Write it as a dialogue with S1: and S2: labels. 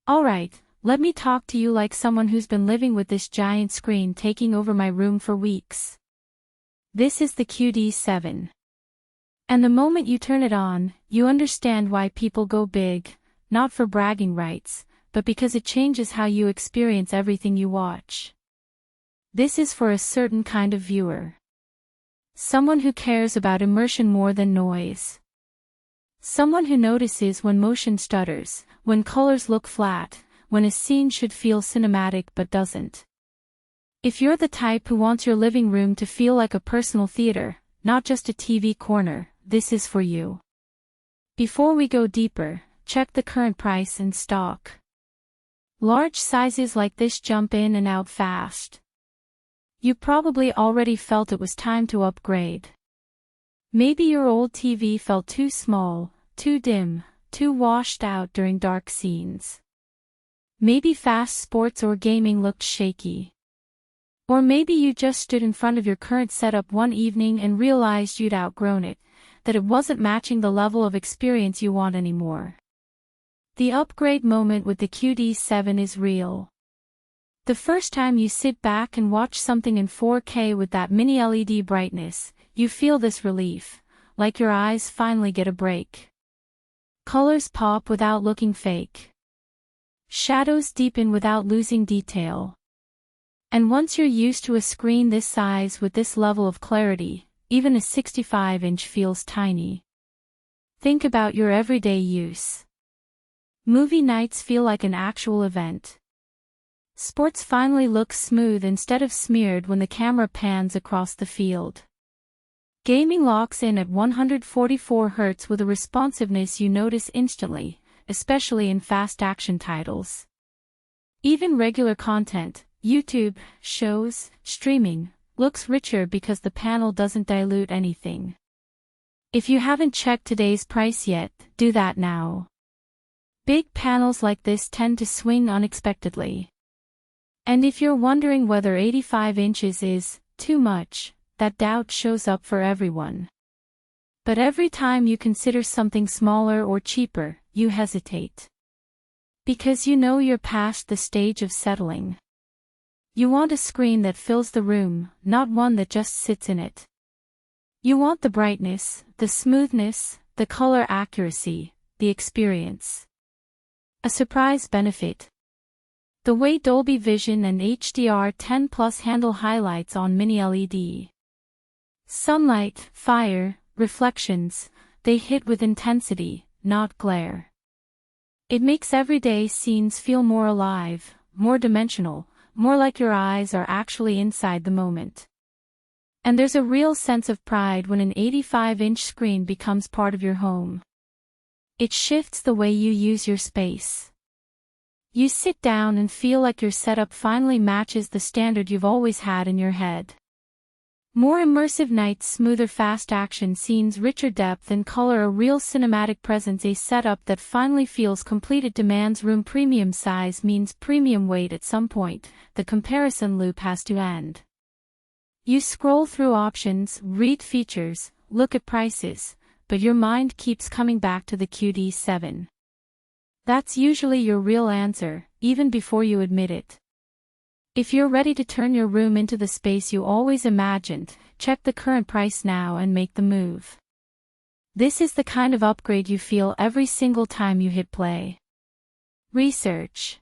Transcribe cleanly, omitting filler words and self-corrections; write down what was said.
S1: Alright, let me talk to you like someone who's been living with this giant screen taking over my room for weeks. This is the QD7. And the moment you turn it on, you understand why people go big, not for bragging rights, but because it changes how you experience everything you watch. This is for a certain kind of viewer. Someone who cares about immersion more than noise. Someone who notices when motion stutters, when colors look flat, when a scene should feel cinematic but doesn't. If you're the type who wants your living room to feel like a personal theater, not just a TV corner, this is for you. Before we go deeper, check the current price and stock. Large sizes like this jump in and out fast. You probably already felt it was time to upgrade. Maybe your old TV felt too small, too dim, too washed out during dark scenes. Maybe fast sports or gaming looked shaky. Or maybe you just stood in front of your current setup one evening and realized you'd outgrown it, that it wasn't matching the level of experience you want anymore. The upgrade moment with the QD7 is real. The first time you sit back and watch something in 4K with that mini-LED brightness, you feel this relief, like your eyes finally get a break. Colors pop without looking fake. Shadows deepen without losing detail. And once you're used to a screen this size with this level of clarity, even a 65-inch feels tiny. Think about your everyday use. Movie nights feel like an actual event. Sports finally look smooth instead of smeared when the camera pans across the field. Gaming locks in at 144 Hz with a responsiveness you notice instantly, especially in fast action titles. Even regular content, YouTube, shows, streaming, looks richer because the panel doesn't dilute anything. If you haven't checked today's price yet, do that now. Big panels like this tend to swing unexpectedly. And if you're wondering whether 85 inches is too much, that doubt shows up for everyone. But every time you consider something smaller or cheaper, you hesitate. Because you know you're past the stage of settling. You want a screen that fills the room, not one that just sits in it. You want the brightness, the smoothness, the color accuracy, the experience. A surprise benefit. The way Dolby Vision and HDR10 Plus handle highlights on Mini-LED. Sunlight, fire, reflections, they hit with intensity, not glare. It makes everyday scenes feel more alive, more dimensional, more like your eyes are actually inside the moment. And there's a real sense of pride when an 85-inch screen becomes part of your home. It shifts the way you use your space. You sit down and feel like your setup finally matches the standard you've always had in your head. More immersive nights, smoother fast action scenes, richer depth and color, a real cinematic presence, a setup that finally feels complete. It demands room. Premium size means premium weight. At some point, the comparison loop has to end. You scroll through options, read features, look at prices, but your mind keeps coming back to the QD7. That's usually your real answer, even before you admit it. If you're ready to turn your room into the space you always imagined, check the current price now and make the move. This is the kind of upgrade you feel every single time you hit play. Research.